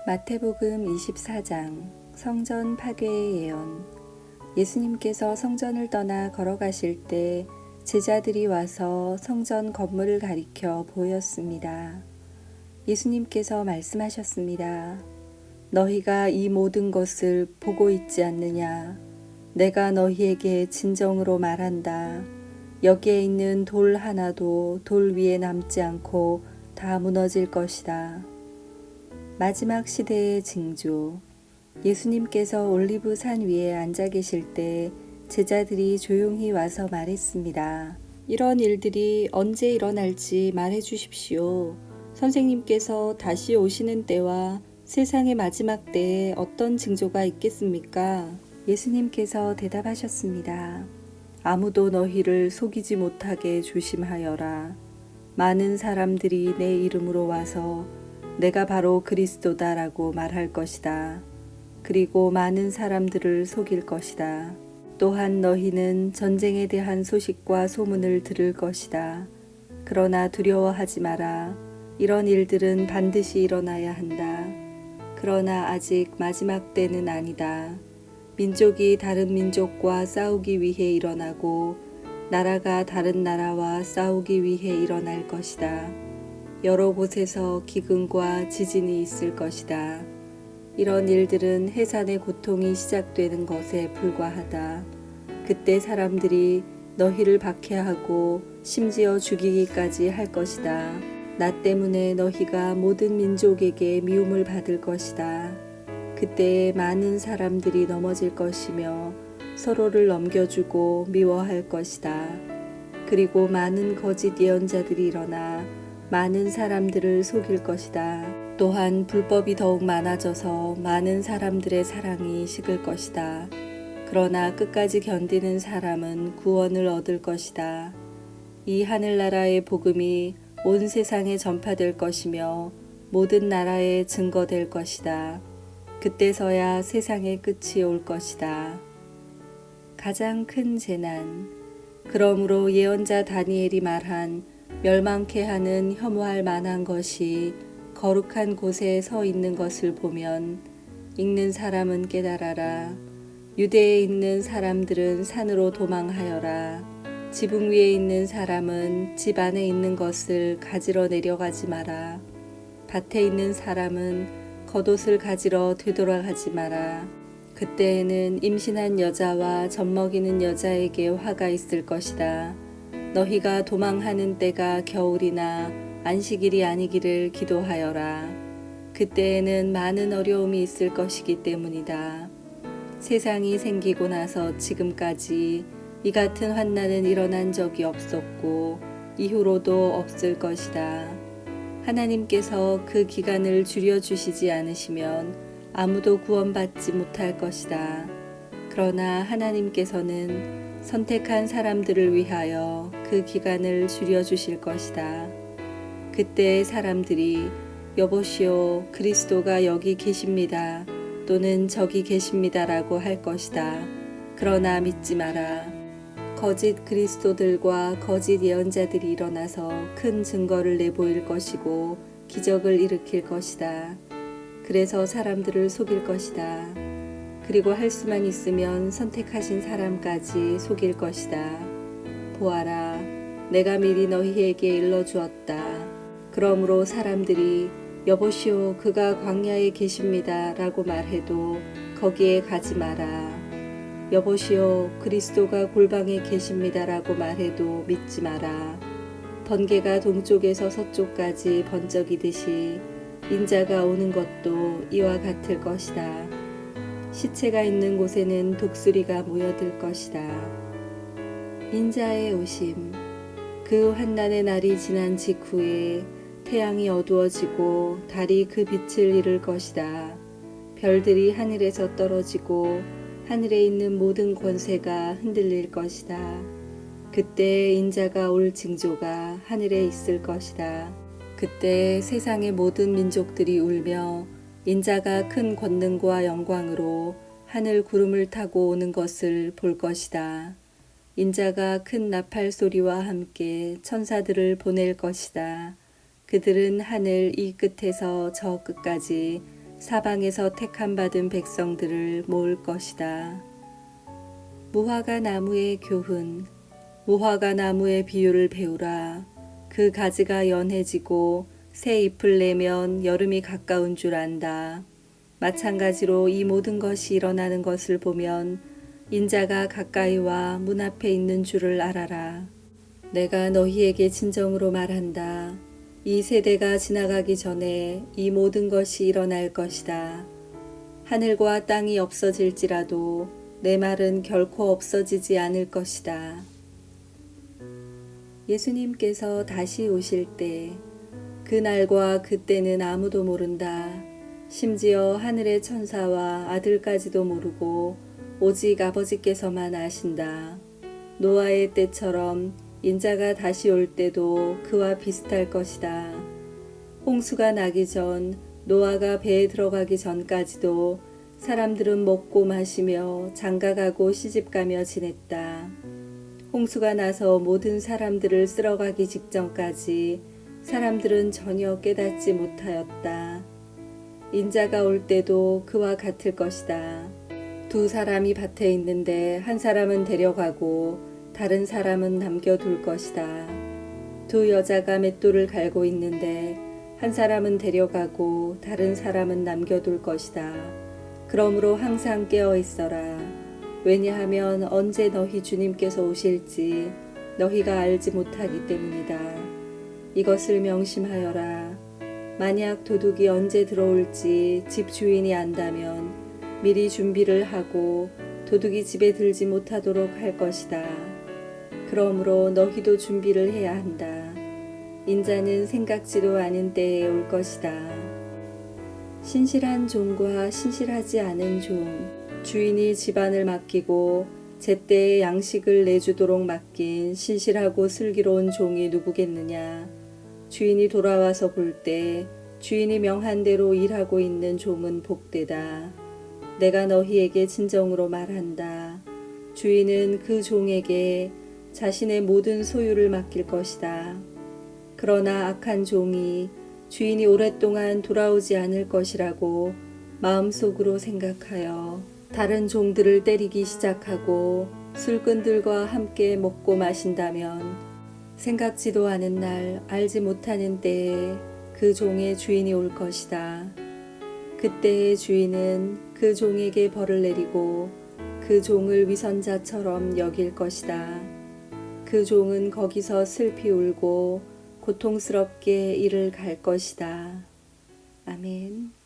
마태복음 24장 성전 파괴의 예언. 예수님께서 성전을 떠나 걸어가실 때 제자들이 와서 성전 건물을 가리켜 보였습니다. 예수님께서 말씀하셨습니다. 너희가 이 모든 것을 보고 있지 않느냐? 내가 너희에게 진정으로 말한다. 여기에 있는 돌 하나도 돌 위에 남지 않고 다 무너질 것이다. 마지막 시대의 징조. 예수님께서 올리브 산 위에 앉아 계실 때 제자들이 조용히 와서 말했습니다. 이런 일들이 언제 일어날지 말해 주십시오. 선생님께서 다시 오시는 때와 세상의 마지막 때에 어떤 징조가 있겠습니까? 예수님께서 대답하셨습니다. 아무도 너희를 속이지 못하게 조심하여라. 많은 사람들이 내 이름으로 와서 내가 바로 그리스도다라고 말할 것이다. 그리고 많은 사람들을 속일 것이다. 또한 너희는 전쟁에 대한 소식과 소문을 들을 것이다. 그러나 두려워하지 마라. 이런 일들은 반드시 일어나야 한다. 그러나 아직 마지막 때는 아니다. 민족이 다른 민족과 싸우기 위해 일어나고 나라가 다른 나라와 싸우기 위해 일어날 것이다. 여러 곳에서 기근과 지진이 있을 것이다. 이런 일들은 해산의 고통이 시작되는 것에 불과하다. 그때 사람들이 너희를 박해하고 심지어 죽이기까지 할 것이다. 나 때문에 너희가 모든 민족에게 미움을 받을 것이다. 그때에 많은 사람들이 넘어질 것이며 서로를 넘겨주고 미워할 것이다. 그리고 많은 거짓 예언자들이 일어나 많은 사람들을 속일 것이다. 또한 불법이 더욱 많아져서 많은 사람들의 사랑이 식을 것이다. 그러나 끝까지 견디는 사람은 구원을 얻을 것이다. 이 하늘나라의 복음이 온 세상에 전파될 것이며 모든 나라에 증거될 것이다. 그때서야 세상의 끝이 올 것이다. 가장 큰 재난. 그러므로 예언자 다니엘이 말한 멸망케 하는 혐오할 만한 것이 거룩한 곳에 서 있는 것을 보면 읽는 사람은 깨달아라. 유대에 있는 사람들은 산으로 도망하여라. 지붕 위에 있는 사람은 집 안에 있는 것을 가지러 내려가지 마라. 밭에 있는 사람은 겉옷을 가지러 되돌아가지 마라. 그때에는 임신한 여자와 젖먹이는 여자에게 화가 있을 것이다. 너희가 도망하는 때가 겨울이나 안식일이 아니기를 기도하여라. 그때에는 많은 어려움이 있을 것이기 때문이다. 세상이 생기고 나서 지금까지 이 같은 환난은 일어난 적이 없었고 이후로도 없을 것이다. 하나님께서 그 기간을 줄여주시지 않으시면 아무도 구원받지 못할 것이다. 그러나 하나님께서는 선택한 사람들을 위하여 그 기간을 줄여주실 것이다. 그때 사람들이 여보시오, 그리스도가 여기 계십니다. 또는 저기 계십니다라고 할 것이다. 그러나 믿지 마라. 거짓 그리스도들과 거짓 예언자들이 일어나서 큰 증거를 내보일 것이고 기적을 일으킬 것이다. 그래서 사람들을 속일 것이다. 그리고 할 수만 있으면 선택하신 사람까지 속일 것이다. 보아라, 내가 미리 너희에게 일러주었다. 그러므로 사람들이 여보시오, 그가 광야에 계십니다 라고 말해도 거기에 가지 마라. 여보시오, 그리스도가 골방에 계십니다 라고 말해도 믿지 마라. 번개가 동쪽에서 서쪽까지 번쩍이듯이 인자가 오는 것도 이와 같을 것이다. 시체가 있는 곳에는 독수리가 모여들 것이다. 인자의 오심. 그 환난의 날이 지난 직후에 태양이 어두워지고 달이 그 빛을 잃을 것이다. 별들이 하늘에서 떨어지고 하늘에 있는 모든 권세가 흔들릴 것이다. 그때 인자가 올 징조가 하늘에 있을 것이다. 그때 세상의 모든 민족들이 울며 인자가 큰 권능과 영광으로 하늘 구름을 타고 오는 것을 볼 것이다. 인자가 큰 나팔 소리와 함께 천사들을 보낼 것이다. 그들은 하늘 이 끝에서 저 끝까지 사방에서 택함 받은 백성들을 모을 것이다. 무화과 나무의 교훈. 무화과 나무의 비유를 배우라. 그 가지가 연해지고 새 잎을 내면 여름이 가까운 줄 안다. 마찬가지로 이 모든 것이 일어나는 것을 보면 인자가 가까이와 문 앞에 있는 줄을 알아라. 내가 너희에게 진정으로 말한다. 이 세대가 지나가기 전에 이 모든 것이 일어날 것이다. 하늘과 땅이 없어질지라도 내 말은 결코 없어지지 않을 것이다. 예수님께서 다시 오실 때 그날과 그때는 아무도 모른다. 심지어 하늘의 천사와 아들까지도 모르고 오직 아버지께서만 아신다. 노아의 때처럼 인자가 다시 올 때도 그와 비슷할 것이다. 홍수가 나기 전 노아가 배에 들어가기 전까지도 사람들은 먹고 마시며 장가가고 시집가며 지냈다. 홍수가 나서 모든 사람들을 쓸어가기 직전까지 사람들은 전혀 깨닫지 못하였다. 인자가 올 때도 그와 같을 것이다. 두 사람이 밭에 있는데 한 사람은 데려가고 다른 사람은 남겨둘 것이다. 두 여자가 맷돌을 갈고 있는데 한 사람은 데려가고 다른 사람은 남겨둘 것이다. 그러므로 항상 깨어 있어라. 왜냐하면 언제 너희 주님께서 오실지 너희가 알지 못하기 때문이다. 이것을 명심하여라. 만약 도둑이 언제 들어올지 집 주인이 안다면 미리 준비를 하고 도둑이 집에 들지 못하도록 할 것이다. 그러므로 너희도 준비를 해야 한다. 인자는 생각지도 않은 때에 올 것이다. 신실한 종과 신실하지 않은 종. 주인이 집안을 맡기고 제때에 양식을 내주도록 맡긴 신실하고 슬기로운 종이 누구겠느냐. 주인이 돌아와서 볼 때 주인이 명한 대로 일하고 있는 종은 복되다. 내가 너희에게 진정으로 말한다. 주인은 그 종에게 자신의 모든 소유를 맡길 것이다. 그러나 악한 종이 주인이 오랫동안 돌아오지 않을 것이라고 마음속으로 생각하여 다른 종들을 때리기 시작하고 술꾼들과 함께 먹고 마신다면 생각지도 않은 날 알지 못하는 때에 그 종의 주인이 올 것이다. 그때의 주인은 그 종에게 벌을 내리고 그 종을 위선자처럼 여길 것이다. 그 종은 거기서 슬피 울고 고통스럽게 이를 갈 것이다. 아멘.